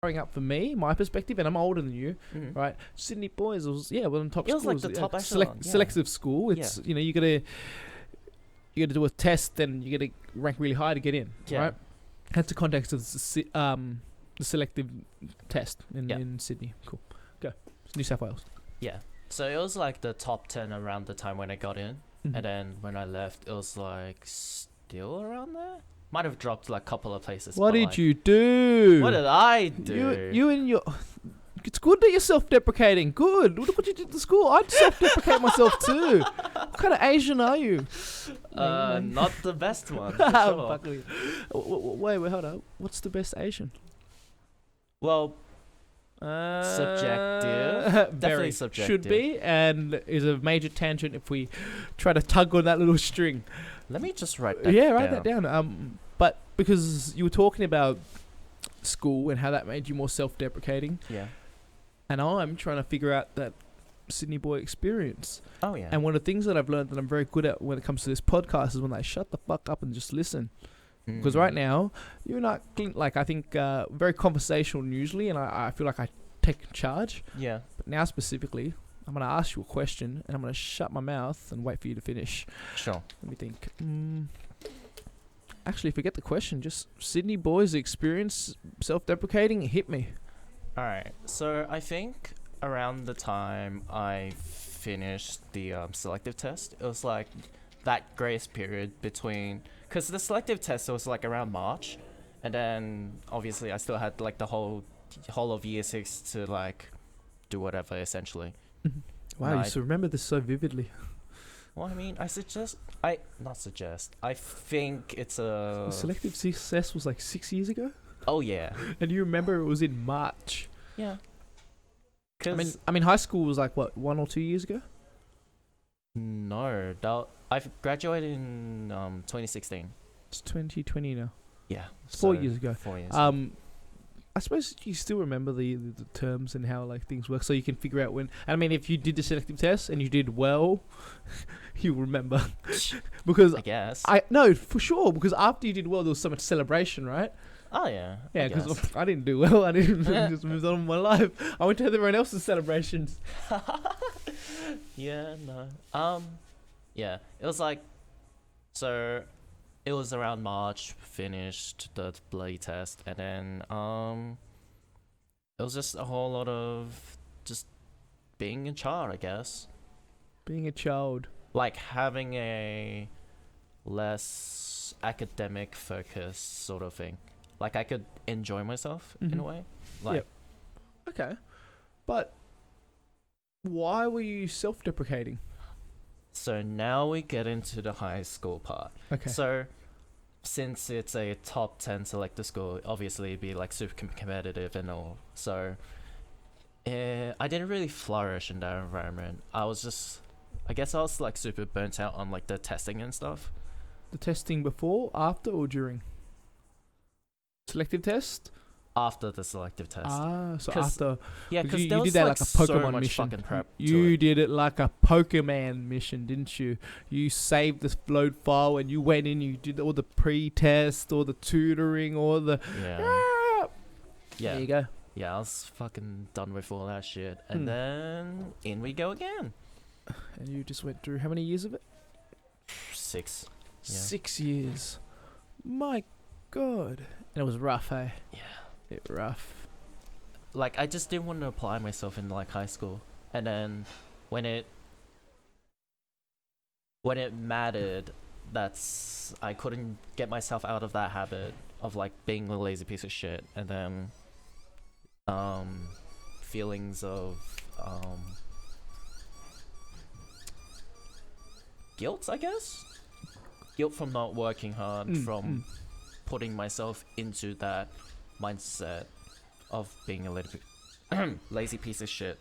growing up for me, my perspective, and I'm older than you, Mhm. right? Sydney Boys was one of the top It was schools. like the top echelon, yeah. Selective school. It's you gotta do a test, and you gotta rank really high to get in, Yeah. right? That's the context of the selective test Yeah. in Sydney. Cool. Go. It's New South Wales. Yeah. So it was like the top 10 around the time when I got in. Mhm. And then when I left, it was like still around there. Might have dropped like a couple of places. What but, did like, you do? What did I do? You and your. It's good that you're self-deprecating. Good. Look what you did to school. I'd self-deprecate myself too. What kind of Asian are you? Not the best one. For sure. Fuck you. Wait, hold on. What's the best Asian? Well, subjective. Definitely Very. subjective. Should be, and is a major tangent if we try to tug on that little string. Let me just write that Write that down. But because you were talking about school and how that made you more self-deprecating, Yeah. and I'm trying to figure out that Sydney boy experience. Oh, yeah. And one of the things that I've learned that I'm very good at when it comes to this podcast is when I shut the fuck up and just listen. Because right now, you and I, Clint, like, I think very conversational usually, and I feel like I take charge. Yeah. But now specifically, I'm going to ask you a question, and I'm going to shut my mouth and wait for you to finish. Sure. Let me think. Actually, forget the question. Just Sydney boys experience self-deprecating. Hit me. All right. So I think around the time I finished the selective test, it was like that grace period between, because the selective test was like around March, and then obviously I still had like the whole of year 6 to like do whatever essentially. Wow, you still remember this so vividly. Well, I mean, I think it's a Selective success was like 6 years ago. Oh yeah. And you remember it was in March. Yeah. I mean, high school was like what, 1 or 2 years ago? No, I've graduated in 2016. It's 2020 now. Yeah, 4 years ago. 4 years. I suppose you still remember the terms and how like things work, so you can figure out when. I mean, if you did the selective test and you did well, you remember. Because I guess. No, for sure. Because after you did well, there was so much celebration, right? Oh yeah. Yeah, because I didn't do well. I didn't just moved on with my life. I went to everyone else's celebrations. Yeah. No. Yeah. It was like, so, it was around March. Finished the bloody test, and then it was just a whole lot of just being a child, I guess. Being a child. Like having a less academic focus sort of thing. Like I could enjoy myself in a way. Like, yep. Okay. But why were you self-deprecating? So now we get into the high school part. Okay. So since it's a top 10 selective school, obviously it'd be like super competitive and all. So I didn't really flourish in that environment. I guess I was like super burnt out on like the testing and stuff. The testing before, after, or during? Selective test? After the selective test. So after. Yeah, because you did that like a Pokemon so much mission. fucking prep. You did it like a Pokemon mission, didn't you? You saved the load file and you went in, you did all the pre-test, all the tutoring, all the... Yeah. Yeah. There you go. Yeah, I was fucking done with all that shit. And then in we go again. And you just went through how many years of it? 6. Yeah. 6 years. My God. And it was rough, hey? Yeah. It rough. Like, I just didn't want to apply myself in like high school. And then when it mattered, I couldn't get myself out of that habit of like being a lazy piece of shit. And then feelings of guilt, I guess. Guilt from not working hard, from putting myself into that mindset of being a lazy piece of shit.